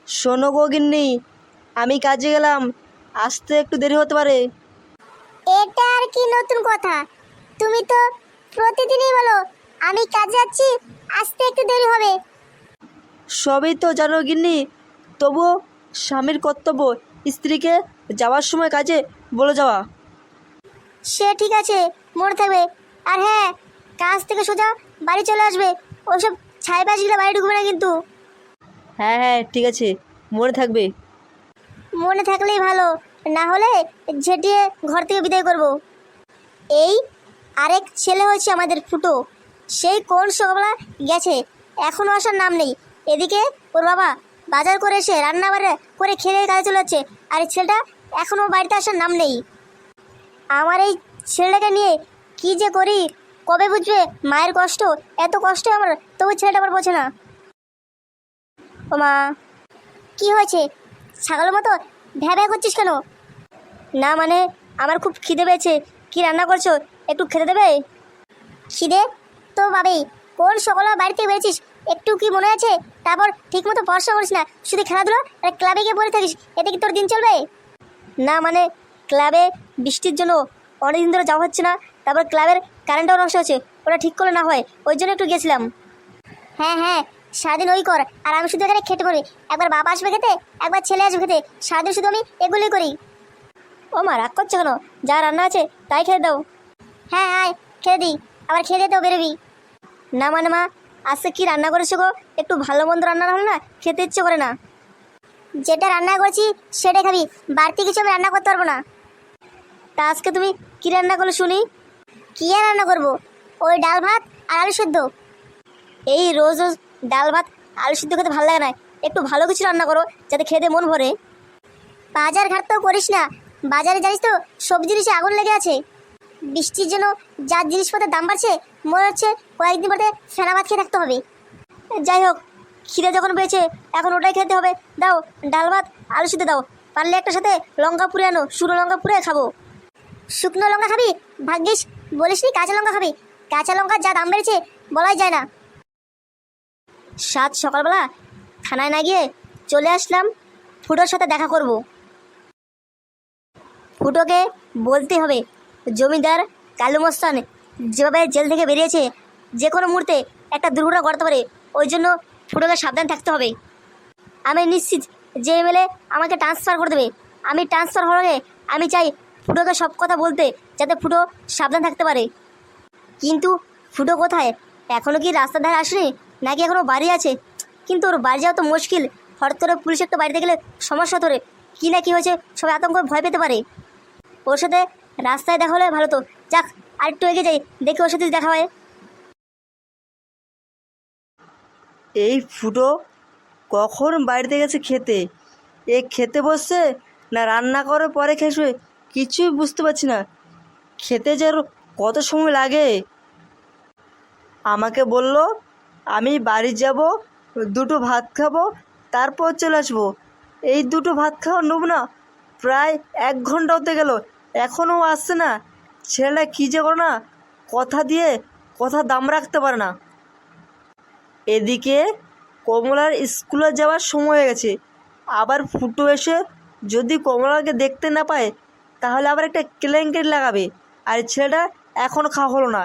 শোনো গো গিন্নি, আমি কাজে গেলাম, আসতে একটু দেরি হতে পারে। এটা আর কি নতুন কথা? তুমি তো প্রতিদিনই বলো আমি কাজে যাচ্ছি, আসতে একটু দেরি হবে। সবই তো জানো গিন্নি, তবুও স্বামীর কর্তব্য স্ত্রীকে যাওয়ার সময় কাজে বলে যাওয়া। সে ঠিক আছে, মনে থাকবে। আর হ্যাঁ, কাজ থেকে সোজা বাড়ি চলে আসবে, ওইসব ছাইবাজিগুলো বাড়ি ঢুকবে না কিন্তু। হ্যাঁ হ্যাঁ ঠিক আছে, মনে থাকবে। মনে থাকলেই ভালো, না হলে ঝেঁটিয়ে ঘর থেকে বিদায় করব। এই আরেক ছেলে হয়েছে আমাদের ফুটো, সেই কোন সকালবেলা গেছে, এখনও আসার নাম নেই। এদিকে ওর বাবা বাজার করে এসে রান্না বাড়া করে খেয়ে কাজে চলে যাচ্ছে, আর এই ছেলেটা এখনও বাড়িতে আসার নাম নেই। আমার এই ছেলেটাকে নিয়ে কি যে করি, কবে বুঝবে মায়ের কষ্ট? এত কষ্ট আমার, তবু ছেলেটা আবার বোঝে না। ও মা, কি হয়েছে? ছাগলের মতো ভ্যা ভ্যা করছিস কেন? না মানে, আমার খুব খিদে পেয়েছে। কি রান্না করছো, একটু খেতে দেবে? খিদে তো পাবেই, কোন সকালে বাড়িতে বেরিয়েছিস, একটু কি মনে আছে? তারপর ঠিক মতো পড়াশোনা করিস না, শুধু খেলাধুলো আর ক্লাবে গিয়ে পড়ে থাকিস, এতে কি তোর দিন চলবে? না মানে, ক্লাবে বৃষ্টির জন্য অনেকদিন ধরে যাওয়া হচ্ছে না, তারপর ক্লাবের কারেন্টটাও নষ্ট হচ্ছে, ওটা ঠিক করলে না হয়, ওই জন্য একটু গেছিলাম। হ্যাঁ হ্যাঁ, সারাদিন ওই কর, আর আমি শুধু এখানে খেতে পারি। একবার বাবা আসবে খেতে, একবার ছেলে আসবে খেতে, সারাদিন শুধু আমি এগুলোই করি। ও মা, রাগ করছো কেন? যা রান্না আছে তাই খেতে দাও। হ্যাঁ আয় খেতে দিই, আবার খেয়ে দিতেও বেরোবি। না মানে মা, আজকে কি রান্না করেছো গো? একটু ভালো মন্দ রান্না হলে না খেতে ইচ্ছে করে না। যেটা রান্না করেছি সেটাই খাবি, বাড়তি কিছু আমি রান্না করতে পারবো না। তা আজকে তুমি কি রান্না করলে শুনি? কি আর রান্না করবো, ওই ডাল ভাত আর আলু সেদ্ধ। এই রোজ রোজ ডাল ভাত আলু সিদ্ধ খেতে ভালো লাগে না, একটু ভালো কিছু রান্না করো যাতে খেতে মন ভরে। বাজার ঘাট তো করিস না, বাজারে জানিস তো সবজি জিনিসে আগুন লেগে আছে। বৃষ্টির জন্য যা জিনিসপত্রের দাম বাড়ছে, মনে হচ্ছে কয়েকদিন পরে ফেনা ভাত খেয়ে থাকতে হবে। যাই হোক, খিদে যখন পেয়েছে এখন ওটাই খেতে হবে। দাও ডাল ভাত আলু সিদ্ধ দাও, পারলে একটা সাথে লঙ্কা পুড়ে আনো, শুকনো লঙ্কা পুড়ে খাবো। শুকনো লঙ্কা খাবি? ভাগ্যিস বলিসনি কাঁচা লঙ্কা খাবি, কাঁচা লঙ্কার যা দাম বেড়েছে বলাই যায় না। সাত সকালবেলা থানায় না গিয়ে চলে আসলাম ফুটোর সাথে দেখা করব। ফুটোকে বলতে হবে জমিদার কালু মস্তান যেভাবে জেল থেকে বেরিয়েছে, যে কোনো মুহূর্তে একটা দুর্ঘটনা ঘটতে পারে, ওই জন্য ফুটোকে সাবধান থাকতে হবে। আমি নিশ্চিত যে এমএলএ আমাকে ট্রান্সফার করে দেবে। আমি ট্রান্সফার হওয়ার আগে আমি চাই ফুটোকে সব কথা বলতে, যাতে ফুটো সাবধান থাকতে পারে। কিন্তু ফুটো কোথায়? এখনও কি রাস্তার ধারে আসেনি, নাকি এখনও বাড়ি আছে? কিন্তু ওর বাড়ি যাওয়া তো মুশকিল, হঠাৎ করে পুলিশ একটা বাড়িতে গেলে সমস্যা ধরে, কী না কী হয়েছে সবাই আতঙ্ক ভয় পেতে পারে। ওর সাথে রাস্তায় দেখা হলে ভালো তো। যাক, আরেকটু এগিয়ে যাই, দেখি ওর সাথে দেখা হয়। এই ফুটো কখন বাড়িতে গেছে খেতে? এ খেতে বসছে না রান্না করার পরে খেসবে, কিছুই বুঝতে পারছি না। খেতে যে ওর কত সময় লাগে। আমাকে বলল আমি বাড়ি যাব, দুটো ভাত খাবো, তারপর চলে আসবো। এই দুটো ভাত খাওয়া নেব না, প্রায় 1 ঘন্টা হতে গেল, এখনও আসছে না। ছেলেটা কী যে করো না, কথা দিয়ে কথা দাম রাখতে পারে না। এদিকে কমলার স্কুলে যাওয়ার সময় হয়ে গেছে, আবার ফুটো এসে যদি কমলাকে দেখতে না পায় তাহলে আবার একটা কেলেঙ্কারি লাগাবে, আর ছেলেটা এখনও খাওয়া হলো না।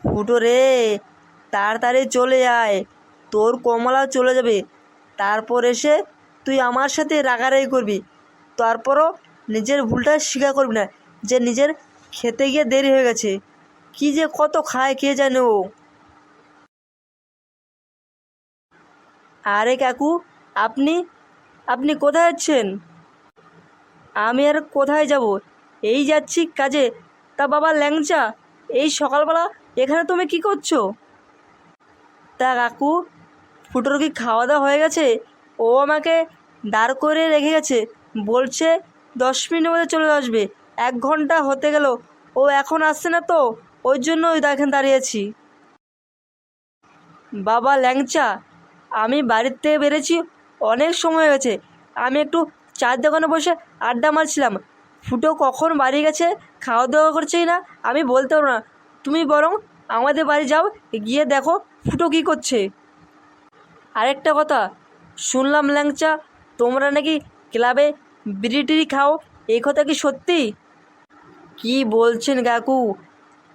ফুটো রে, তাড়াতাড়ি চলে আয়, তোর কমলা চলে যাবে, তারপর এসে তুই আমার সাথে রাগারাগি করবি, তারপরও নিজের ভুলটা স্বীকার করবি না যে নিজের খেতে গিয়ে দেরি হয়ে গেছে। কি যে কত খায় কে জানে ও। আরে কাকু, আপনি আপনি কোথায় যাচ্ছেন? আমি আর কোথায় যাব, এই যাচ্ছি কাজে। তা বাবা ল্যাংচা, এই সকালবেলা এখানে তুমি কি করছো? তা কাকু, ফুটোর কি খাওয়া দাওয়া হয়ে গেছে? ও আমাকে দাঁড় করে রেখে গেছে, বলছে 10 মিনিটের মধ্যে চলে আসবে। 1 ঘন্টা হতে গেল, ও এখন আসছে না তো, ওই জন্য ওই দেখেন দাঁড়িয়েছি। বাবা ল্যাংচা, আমি বাড়ির থেকে বেরিয়েছি অনেক সময় হয়ে গেছে, আমি একটু চায়ের দোকানে বসে আড্ডা মারছিলাম। ফুটো কখন বাড়ি গেছে, খাওয়া দাওয়া করছেই না, আমি বলতে পারবো না। তুমি বরং আমাদের বাড়ি যাও, গিয়ে দেখো ফুটো কী করছে। আরেকটা কথা, শুনলাম ল্যাংচা তোমরা নাকি ক্লাবে বিড়ি টিড়ি খাও, এই কথা কি সত্যি? কি বলছেন কাকু?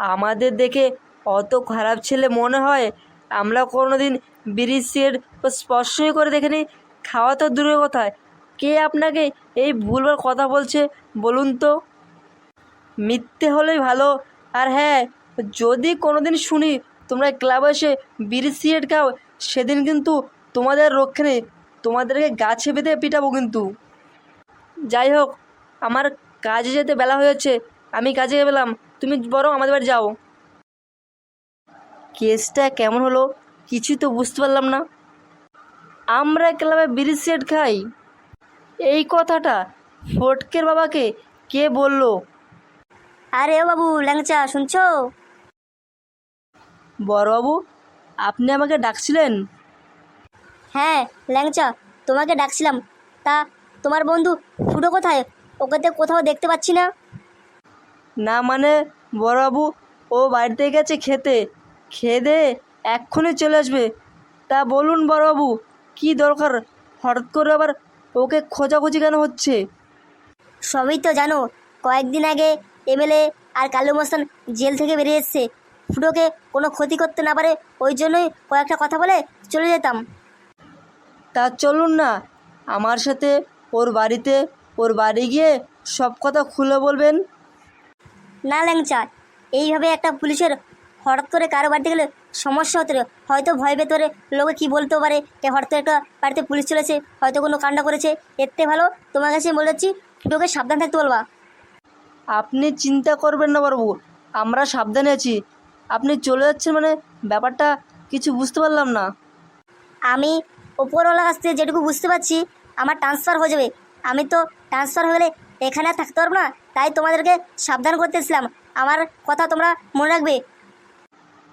আমাদের দেখে অত খারাপ ছেলে মনে হয়? আমরা কোনো দিন বিড়ি সিগারেট স্পর্শই করে দেখিনি, খাওয়া তো দূরের কথা। কে আপনাকে এই ভুলভাল কথা বলছে বলুন তো? মিথ্যে হলেই ভালো। আর হ্যাঁ, যদি কোনো দিন শুনি তোমরা ক্লাবে এসে বিড়ি সিগারেট খাও, সেদিন কিন্তু তোমাদের রক্ষে নেই, তোমাদেরকে গাছে বেঁধে পিটাবো কিন্তু। যাই হোক, আমার কাজে যেতে বেলা হয়েছে, আমি কাজে গেলাম, তুমি বরং আমাদের বাড়ি যাও। কেসটা কেমন হলো কিছুই তো বুঝতে পারলাম না। আমরা ক্লাবে বিড়ি সিগারেট খাই, এই কথাটা ফটকের বাবাকে কে বললো? আরে ও বাবু ল্যাংচা, শুনছো? বড়বাবু, আপনি আমাকে ডাকছিলেন? হ্যাঁ ল্যাংচা, তোমাকে ডাকছিলাম। তা তোমার বন্ধু ফুটো কোথায়? ওকে তো কোথাও দেখতে পাচ্ছি না। না মানে বড়বাবু, ও বাড়িতে গেছে খেতে, খেয়ে দিয়ে এক্ষুনি চলে আসবে। তা বলুন বড়বাবু, কি দরকার? হঠাৎ করে আবার ওকে খোঁজাখুঁজি কেন হচ্ছে? সবই তো জানো, কয়েকদিন আগে এমএলএ আর কালু মস্তান জেল থেকে বেরিয়ে এসছে। ফুটোকে কোনো ক্ষতি করতে না পারে, ওই জন্যই কয়েকটা কথা বলে চলে যেতাম। তা চলুন না আমার সাথে ওর বাড়িতে, ওর বাড়ি গিয়ে সব কথা খুলে বলবেন। না ল্যাংচা, এইভাবে একটা পুলিশের হঠাৎ করে কারো বাড়িতে গেলে সমস্যা হতে পারে। হয়তো ভয় পেতরে লোকে কি বলতেও পারে, কে হঠাৎ করে একটা বাড়িতে পুলিশ চলেছে, হয়তো কোনো কাণ্ড করেছে। এর থেকে ভালো তোমার কাছে বলে যাচ্ছি, ফুটোকে সাবধান থাকতে বলবা। আপনি চিন্তা করবেন না বাবু, আমরা সাবধানে আছি। আপনি চলে যাচ্ছেন মানে ব্যাপারটা কিছু বুঝতে পারলাম না। আমি ওপরওয়ালার কাছ থেকে যেটুকু বুঝতে পারছি, আমার ট্রান্সফার হয়ে যাবে। আমি তো ট্রান্সফার হয়ে গেলে এখানে আর থাকতে পারবো না, তাই তোমাদেরকে সাবধান করতেছিলাম। আমার কথা তোমরা মনে রাখবে।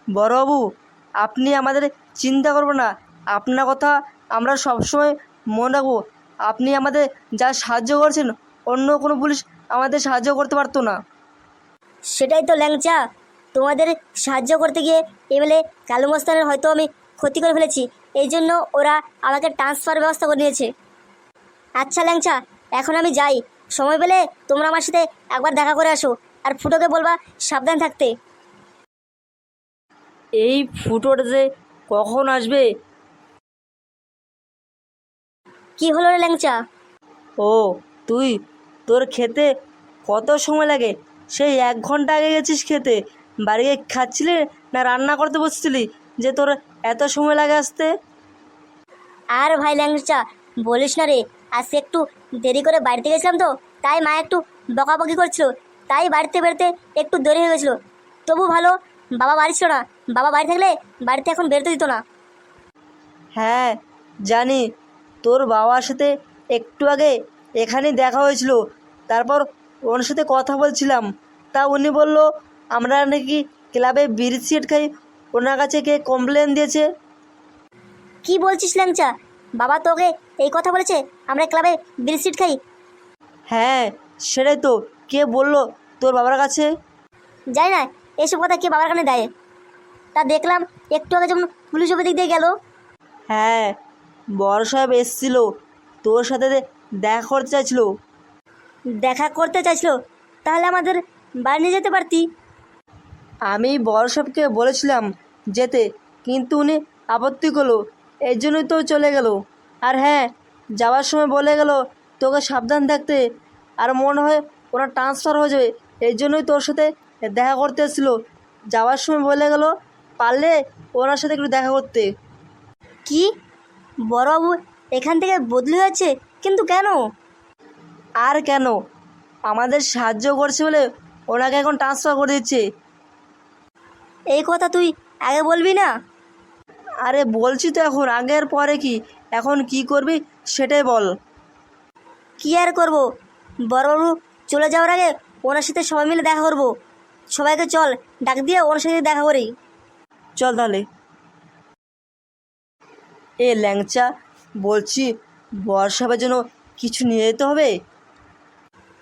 বড়বাবু, আপনি আমাদের চিন্তা করবেন না, আপনার কথা আমরা সবসময় মনে রাখবো। আপনি আমাদের যা সাহায্য করছেন, অন্য কোনো পুলিশ আমাদের সাহায্য করতে পারতো না। সেটাই তো ল্যাংচা, তোমাদের সাহায্য করতে গিয়ে এমএলএ কালু মস্তানের হয়তো আমি ক্ষতি করে ফেলেছি, এই জন্য ওরা আমাকে ট্রান্সফার ব্যবস্থা করে নিয়েছে। আচ্ছা ল্যাংচা, এখন আমি যাই। সময় পেলে তোমরা আমার সাথে একবার দেখা করে আসো, আর ফুটোকে বলবা সাবধান থাকতে। এই ফুটোটা যে কখন আসবে? কি হলো রে ল্যাংচা? ও, তুই, তোর খেতে কত সময় লাগে? সেই 1 ঘন্টা আগে গেছিস খেতে, বাড়ি গিয়ে খাচ্ছিলি না রান্না করতে বসছিলি যে তোর এত সময় লাগে আসতে? আর ভাই ল্যাংচা, বলিস না রে, আজকে একটু দেরি করে বাড়িতে গেছিলাম তো, তাই মা একটু বকাবকি করছিল, তাই বাড়িতে বেরোতে একটু দেরি হয়ে গেছিলো। তবু ভালো বাবা বাড়ি ছিল না, বাবা বাড়ি থাকলে বাড়িতে এখন বেরোতে দিত না। হ্যাঁ জানি, তোর বাবার সাথে একটু আগে এখানেই দেখা হয়েছিল, তারপর ওর সাথে কথা বলছিলাম। তা উনি বলল আমরা নাকি ক্লাবে বিড়ি সিগারেট খাই, ওনার কাছে কে কমপ্লেন দিয়েছে। কি বলছিস ল্যাংচা? বাবা তোকে এই কথা বলেছে আমরা ক্লাবে বিড়ি সিগারেট খাই? হ্যাঁ সেটাই তো, কে বলল তোর বাবার কাছে? জানি না এইসব কথা কে বাবার কানে দেয়। তা দেখলাম একটু আগে যখন পুলিশ অফিস দিক দিয়ে গেল। হ্যাঁ, বড় সাহেব এসছিল, তোর সাথে দেখা করতে চাইছিল। দেখা করতে চাইছিল? তাহলে আমাদের বাড়ি নিয়ে যেতে পারতি। আমি বড় সাহেবকে বলেছিলাম যেতে, কিন্তু উনি আপত্তি করলো, এই জন্যই তো চলে গেল। আর হ্যাঁ, যাওয়ার সময় বলে গেল তোকে সাবধান থাকতে, আর মনে হয় ওরা ট্রান্সফার হয়ে যাবে, এই জন্যই তোর সাথে দেখা করতে এসেছিল। যাওয়ার সময় বলে গেল পারলে ওনার সাথে একটু দেখা করতে। কি, বড়বাবু এখান থেকে বদলি হয়েছে? কিন্তু কেন? আর কেন, আমাদের সাহায্য করছে বলে ওনাকে এখন ট্রান্সফার করে দিচ্ছে। এই কথা তুই আগে বলবি না? আরে বলছি তো, এখন আগের পরে কি, এখন কি করবি সেটাই বল। কি আর করব, বড়বাবু চলে যাওয়ার আগে ওনার সাথে সবাই মিলে দেখা করব। সবাইকে চল ডাক দিয়ে ওনার সাথে দেখা করি। চল তাহলে। এ ল্যাংচা, বলছি বর্ষাবের জন্য কিছু নিয়ে যেতে হবে।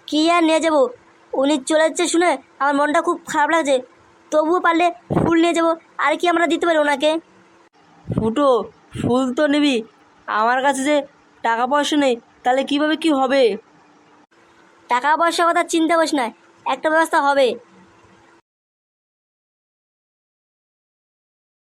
কি আর নিয়ে যাবো, উনি চলে যাচ্ছে শুনে আমার মনটা খুব খারাপ লাগছে। তবুও পারলে ফুল নিয়ে যাবো, আর কি আমরা দিতে পারি ওনাকে? ফুটো, ফুল তো নিবি, আমার কাছে যে টাকা পয়সা নেই, তাহলে কিভাবে কি হবে? টাকা পয়সার কথা চিন্তা করিস না, একটা ব্যবস্থা হবে।